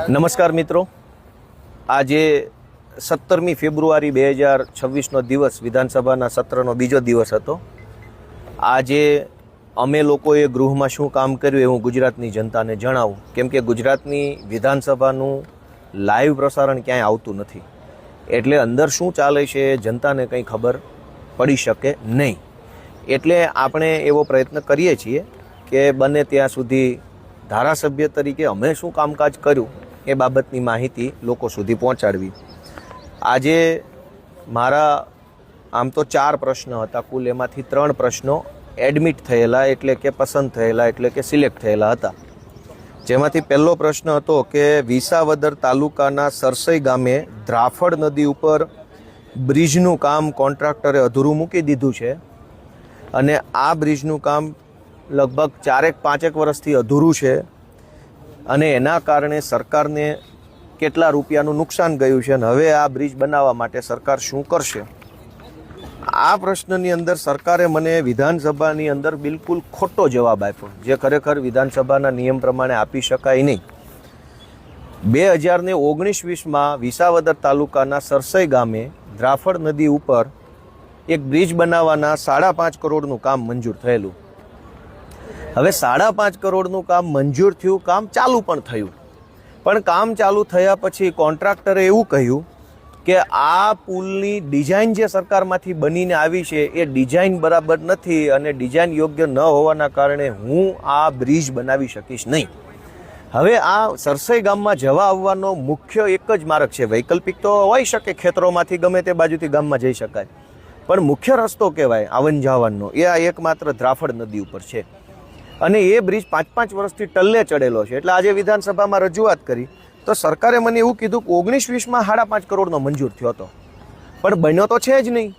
નમસ્કાર મિત્રો, આજે 17મી ફેબ્રુઆરી 2026નો દિવસ વિધાનસભાના સત્રનો બીજો દિવસ હતો. આજે અમે લોકોએ ગૃહમાં શું કામ કર્યું એ હું ગુજરાતની જનતાને જણાવું, કેમ કે ગુજરાતની વિધાનસભાનું લાઈવ પ્રસારણ ક્યાંય આવતું નથી, એટલે અંદર શું ચાલે છે જનતાને કંઈ ખબર પડી શકે નહીં. એટલે આપણે એવો પ્રયત્ન કરીએ છીએ કે બને ત્યાં સુધી ધારાસભ્ય તરીકે અમે શું કામકાજ કર્યું એ બાબતની માહિતી લોકો સુધી પહોંચાડવી. આજે મારા આમ તો 4 પ્રશ્ન હતા કુલ, એમાંથી 3 પ્રશ્નો એડમિટ થયેલા એટલે કે પસંદ થયેલા એટલે કે સિલેક્ટ થયેલા હતા. જેમાંથી પહેલો પ્રશ્ન હતો કે વિસાવદર તાલુકાના સરસઈ ગામે ધ્રાફડ નદી ઉપર બ્રિજનું કામ કોન્ટ્રાક્ટરે અધૂરું મૂકી દીધું છે અને આ બ્રિજનું કામ લગભગ 4-5 વર્ષથી અધૂરું છે અને એના કારણે સરકારને કેટલા રૂપિયાનું નુકસાન ગયું છે અને હવે આ બ્રિજ બનાવવા માટે સરકાર શું કરશે. આ પ્રશ્નની અંદર સરકારે મને વિધાનસભાની અંદર બિલકુલ ખોટો જવાબ આપ્યો, જે ખરેખર વિધાનસભાના નિયમ પ્રમાણે આપી શકાય નહીં. 2019-20માં વિસાવદર તાલુકાના સરસઈ ગામે ધ્રાફડ નદી ઉપર એક બ્રિજ બનાવવાના 5.5 કરોડનું કામ મંજૂર થયેલું. હવે 5.5 કરોડનું કામ મંજૂર થયું, કામ ચાલુ પણ થયું, પણ કામ ચાલુ થયા પછી કોન્ટ્રાક્ટરે એવું કહ્યું કે આ પુલની ડિઝાઇન જે સરકારમાંથી બનીને આવી છે એ ડિઝાઇન બરાબર નથી અને ડિઝાઇન યોગ્ય ન હોવાના કારણે હું આ બ્રિજ બનાવી શકીશ નહીં. હવે આ સરસઈ ગામમાં જવા આવવાનો મુખ્ય એક જ માર્ગ છે. વૈકલ્પિક તો હોઈ શકે, ખેતરોમાંથી ગમે તે બાજુથી ગામમાં જઈ શકાય, પણ મુખ્ય રસ્તો કહેવાય આવન જાવનનો એ આ એકમાત્ર ધ્રાફડ નદી ઉપર છે અને એ બ્રિજ 5-5 વર્ષથી ટલ્લે ચડેલો છે. એટલે આજે વિધાનસભામાં રજૂઆત કરી તો સરકારે મને એવું કીધું કે 19-20માં 5.5 કરોડનો મંજૂર થયો હતો, પણ બન્યો તો છે જ નહીં.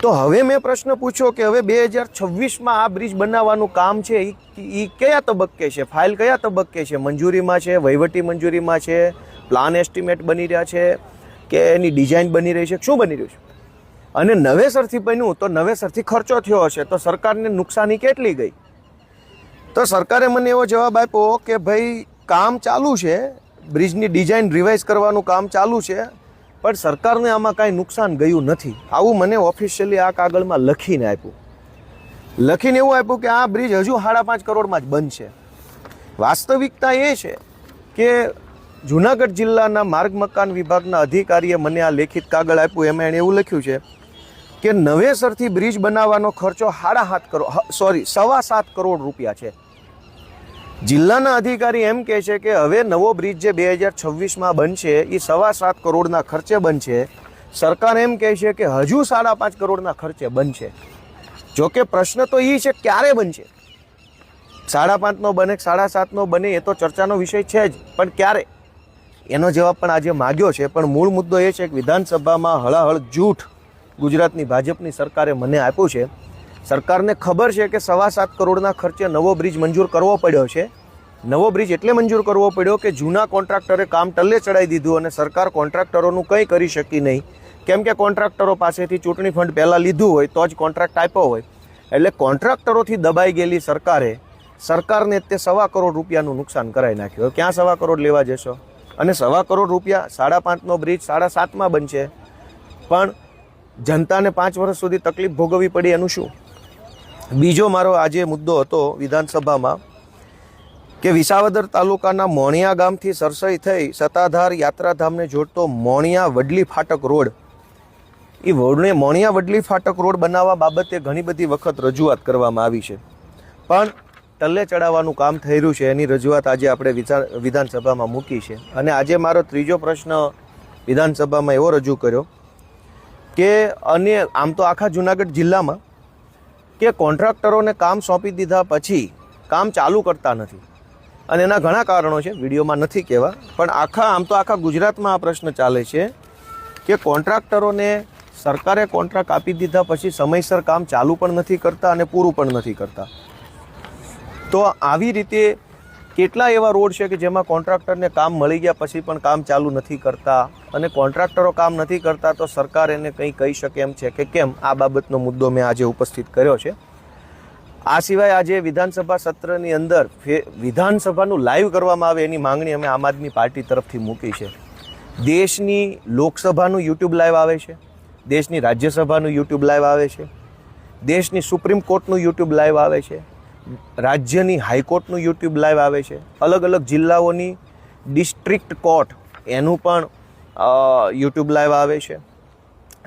તો હવે મેં પ્રશ્ન પૂછ્યો કે હવે 2026માં આ બ્રિજ બનાવવાનું કામ છે એ કયા તબક્કે છે, ફાઇલ કયા તબક્કે છે, મંજૂરીમાં છે, વહીવટી મંજૂરીમાં છે, પ્લાન એસ્ટિમેટ બની રહ્યા છે કે એની ડિઝાઇન બની રહી છે, શું બની રહ્યું છે? અને નવેસરથી બન્યું તો નવેસરથી ખર્ચો થયો હશે તો સરકારને નુકસાની કેટલી ગઈ? તો સરકારે મને એવો જવાબ આપ્યો કે ભાઈ કામ ચાલુ છે, બ્રિજની ડિઝાઇન રિવાઇઝ કરવાનું કામ ચાલુ છે, પણ સરકારને આમાં કાંઈ નુકસાન ગયું નથી. આવું મને ઓફિશિયલી આ કાગળમાં લખીને આપ્યું. લખીને એવું આપ્યું કે આ બ્રિજ હજુ 5.5 કરોડમાં જ બનશે. વાસ્તવિકતા એ છે કે જૂનાગઢ જિલ્લાના માર્ગ મકાન વિભાગના અધિકારીએ મને આ લેખિત કાગળ આપ્યું, એમાં એણે એવું લખ્યું છે કે નવેસરથી બ્રિજ બનાવવાનો ખર્ચો 7.5 કરોડ રૂપિયા છે. જિલ્લાના અધિકારી એમ કહે છે કે હવે નવો બ્રિજ જે 2026માં બનશે એ 7.5 કરોડના ખર્ચે બનશે. સરકાર એમ કહે છે કે હજુ 5.5 કરોડના ખર્ચે બનશે. જોકે પ્રશ્ન તો એ છે ક્યારે બનશે, 5.5નો બને 7.5નો બને એ તો ચર્ચાનો વિષય છે જ, પણ ક્યારે એનો જવાબ પણ આજે માગ્યો છે. પણ મૂળ મુદ્દો એ છે કે વિધાનસભામાં હળાહળ જૂઠ ગુજરાતની ભાજપની સરકારે મને આપ્યું છે. સરકારને ખબર છે કે 7.5 કરોડના ખર્ચે નવો બ્રિજ મંજૂર કરવો પડ્યો છે. નવો બ્રિજ એટલે મંજૂર કરવો પડ્યો કે જૂના કોન્ટ્રાક્ટરે કામ ટલ્લે ચડાવી દીધું અને સરકાર કોન્ટ્રાક્ટરોનું કંઈ કરી શકી નહીં, કેમ કે કોન્ટ્રાક્ટરો પાસેથી ચૂંટણી ફંડ પહેલાં લીધું હોય તો જ કોન્ટ્રાક્ટ આપ્યો હોય. એટલે કોન્ટ્રાક્ટરોથી દબાઈ ગયેલી સરકારને તે 1.25 કરોડ રૂપિયાનું નુકસાન કરાવી નાખ્યું. ક્યાં 1.25 કરોડ લેવા જશો? અને 1.25 કરોડ રૂપિયા 5.5નો બ્રિજ 7.5માં બનશે, પણ જનતાને 5 વર્ષ સુધી તકલીફ ભોગવવી પડી એનું શું? બીજો મારો આજે મુદ્દો હતો વિધાનસભામાં કે વિસાવદર તાલુકાના મોણિયા ગામથી સરસઈ થઈ સત્તાધાર યાત્રાધામને જોડતો મોણિયા વડલી ફાટક રોડ, એ મોણિયા વડલી ફાટક રોડ બનાવવા બાબતે ઘણી બધી વખત રજૂઆત કરવામાં આવી છે, પણ ટલ્લે ચડાવવાનું કામ થઈ રહ્યું છે. એની રજૂઆત આજે આપણે વિધાનસભામાં મૂકી છે. અને આજે મારો ત્રીજો પ્રશ્ન વિધાનસભામાં એવો રજૂ કર્યો કે અને આમ તો આખા જૂનાગઢ જિલ્લામાં કે કોન્ટ્રાક્ટરોને કામ સોંપી દીધા પછી કામ ચાલુ કરતા નથી, અને એના ઘણા કારણો છે, વિડીયોમાં નથી કહેવા, પણ આમ તો આખા ગુજરાતમાં આ પ્રશ્ન ચાલે છે કે કોન્ટ્રાક્ટરોને સરકારે કોન્ટ્રાક્ટ આપી દીધા પછી સમયસર કામ ચાલુ પણ નથી કરતા અને પૂરું પણ નથી કરતા. તો આવી રીતે કેટલા એવા રોડ છે કે જેમાં કોન્ટ્રાક્ટરને કામ મળી ગયા પછી પણ કામ ચાલુ નથી કરતા, અને કોન્ટ્રાક્ટરો કામ નથી કરતા તો સરકાર એને કંઈ કહી શકે એમ છે કે કેમ? આ બાબતનો મુદ્દો મેં આજે ઉપસ્થિત કર્યો છે. આ સિવાય આજે વિધાનસભા સત્રની અંદર વિધાનસભાનું લાઈવ કરવામાં આવે એની માંગણી અમે આમ આદમી પાર્ટી તરફથી મૂકી છે. દેશની લોકસભાનું યુટ્યુબ લાઈવ આવે છે, દેશની રાજ્યસભાનું યુટ્યુબ લાઈવ આવે છે, દેશની સુપ્રીમ કોર્ટનું યુટ્યુબ લાઈવ આવે છે, રાજ્યની હાઈકોર્ટનું યુટ્યુબ લાઈવ આવે છે, અલગ અલગ જિલ્લાઓની ડિસ્ટ્રિક્ટ કોર્ટ એનું પણ યુટ્યુબ લાઈવ આવે છે.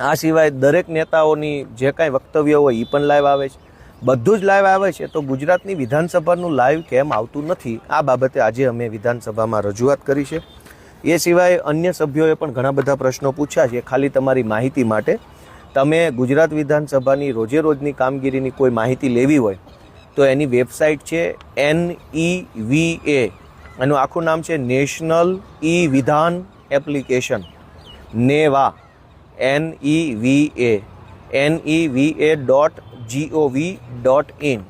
આ સિવાય દરેક નેતાઓની જે કાંઈ વક્તવ્ય હોય એ પણ લાઈવ આવે છે. બધું જ લાઈવ આવે છે, તો ગુજરાતની વિધાનસભાનું લાઈવ કેમ આવતું નથી? આ બાબતે આજે અમે વિધાનસભામાં રજૂઆત કરી છે. એ સિવાય અન્ય સભ્યોએ પણ ઘણા બધા પ્રશ્નો પૂછ્યા છે. ખાલી તમારી માહિતી માટે, તમે ગુજરાત વિધાનસભાની રોજે રોજની કામગીરીની કોઈ માહિતી લેવી હોય તો એની વેબસાઇટ છે NEVA, એનું આખું નામ છે નેશનલ ઈ વિધાન એપ્લિકેશન, નેવા, NEVA.gov.in,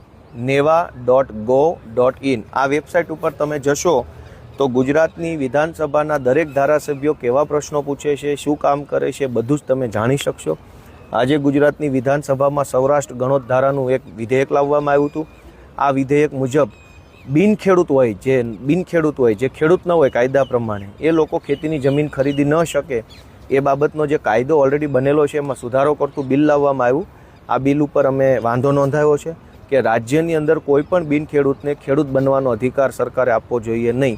neva.go.in. આ વેબસાઇટ ઉપર તમે જશો તો ગુજરાતની વિધાનસભાના દરેક ધારાસભ્યો કેવા પ્રશ્નો પૂછે છે, શું કામ કરે છે, બધું જ તમે જાણી શકશો. આજે ગુજરાતની વિધાનસભામાં સૌરાષ્ટ્ર ગણોત ધારાનું એક વિધેયક લાવવામાં આવ્યું હતું. આ વિધેયક મુજબ બિનખેડૂત હોય, જે ખેડૂત ન હોય કાયદા પ્રમાણે, એ લોકો ખેતીની જમીન ખરીદી ન શકે એ બાબતનો જે કાયદો ઓલરેડી બનેલો છે એમાં સુધારો કરતું બિલ લાવવામાં આવ્યું. આ બિલ ઉપર અમે વાંધો નોંધાવ્યો છે કે રાજ્યની અંદર કોઈ પણ બિનખેડૂતને ખેડૂત બનવાનો અધિકાર સરકારે આપવો જોઈએ નહીં.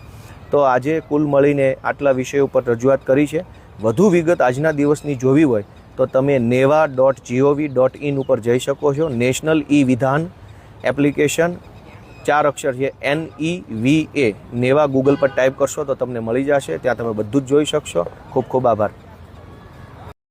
તો આજે કુલ મળીને આટલા વિષય ઉપર રજૂઆત કરી છે. વધુ વિગત આજના દિવસની જોવી હોય તો તમે neva.gov.in ઉપર જઈ શકો છો. નેશનલ ઈ વિધાન એપ્લિકેશન, 4 અક્ષર છે, NEVA, નેવા ગૂગલ પર ટાઈપ કરશો તો તમને મળી જશે. ત્યાં તમે બધું જ જોઈ શકશો. ખૂબ ખૂબ આભાર.